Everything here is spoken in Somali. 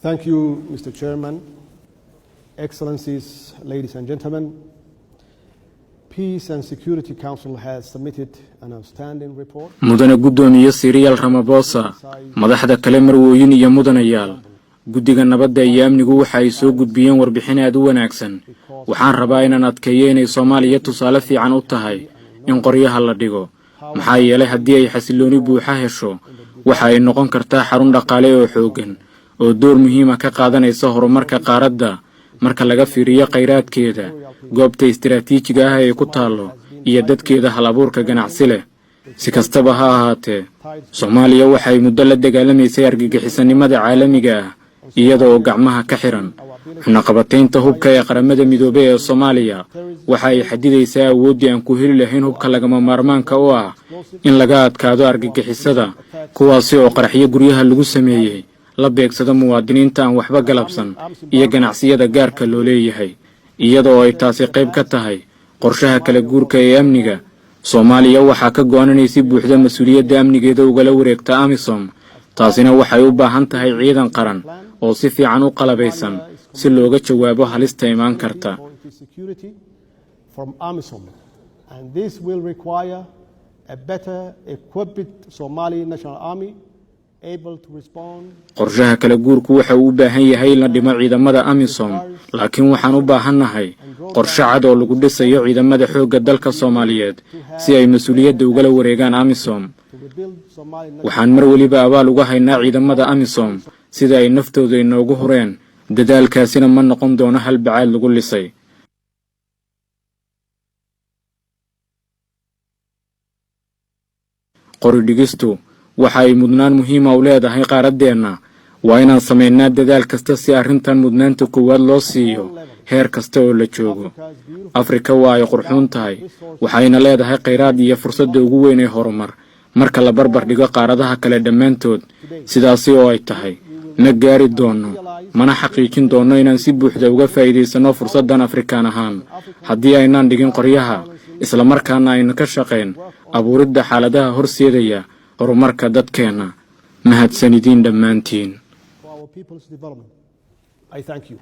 Thank you, Mr. Chairman, Excellencies, ladies and gentlemen. Peace and Security Council has submitted an outstanding report. mudane gudoomiye Cyril Ramaphosa madaxda kale marwooyin iyo mudanayaal guddiga nabadda iyo amnigu waxa ay soo gudbiyeen warbixin aad u wanaagsan waxaan rabaa inaan adkeeyo inay Soomaaliya tusaale fiican u tahay in qoryaha la dhigo maxaa yeelay haddii ay xasilooni buuxa hesho waxa ay noqon kartaa xarun dhaqaale oo xooggan oo door muhiim ah ka qaadanaysa horumarka qaaradda marka laga fiiriyo kheyraadkeeda goobta istiraatiijiga ah ee ku taalo iyo dadkeeda hal-abuurka ganacsi leh si kastaba ha ahaatee Soomaaliya waxay muddo la dagaalamaysay argagixisanimada caalamiga ah iyada oo gacmaha ka xiran xunaqabataynta hubka ee qaramada midoobay ee Soomaaliya waxa ay xadidaysaa awoodii aan ku heli lahayn hubka lagama maarmaanka u ah in laga adkaado argagixisada kuwaasi oo qaraxyo guryaha lagu sameeyay la beegsada muwaadiniinta aan waxba galabsan iyo ganacsiyada gaarka loo leeyahay iyadoo ay taasi qayb ka tahay qorshaha kala guurka ee amniga Soomaaliya waxa ka go'aanaysi buuxda mas'uuliyadda amnigeeda ugala wareegta AMISOM taasina waxay u baahan tahay ciidan qaran oo si fiican u qalabaysan si looga jawaabo halista imaan karta and this will require a better equipped Somali National Army able to respond. qorshaha kala guurku waxa uu u baahan yahay in la dhimo ciidamada AMISOM laakiin waxaan u baahanahay qorshe cad oo lagu dhisayo ciidamada xoogga dalka Soomaaliyeed si ay mas'uuliyadda ugala wareegaan AMISOM waxaan mar waliba abaal uga haynaa ciidamada AMISOM sida ay naftooda inoogu hureen dadaalkaasina ma noqon doono hal bacaad lagu lisay qoridhigistu waxa ay mudnaan muhiim ah u leedahay qaaradeena waa inaan sameynaa dadaal kasta si arrintan mudnaanta koowaad loo siiyo heer kasta oo la joogo Afrika waa ay qurxoon tahay waxayna leedahay kheyraad iyo fursad ugu weyn ee horumar marka la barbar dhigo qaaradaha kale dhammaantood sidaas oo ay tahay ma gaari doono mana xaqiijin doono inaan si buuxda uga faa'iideysano fursadan Afrikaan ahaan haddii aynaan dhigin qoryaha isla markaana aynu ka shaqeyn abuuridda xaaladaha horseedaya horumarka dadkeena mahadsanidin dhammaantiin I thank you.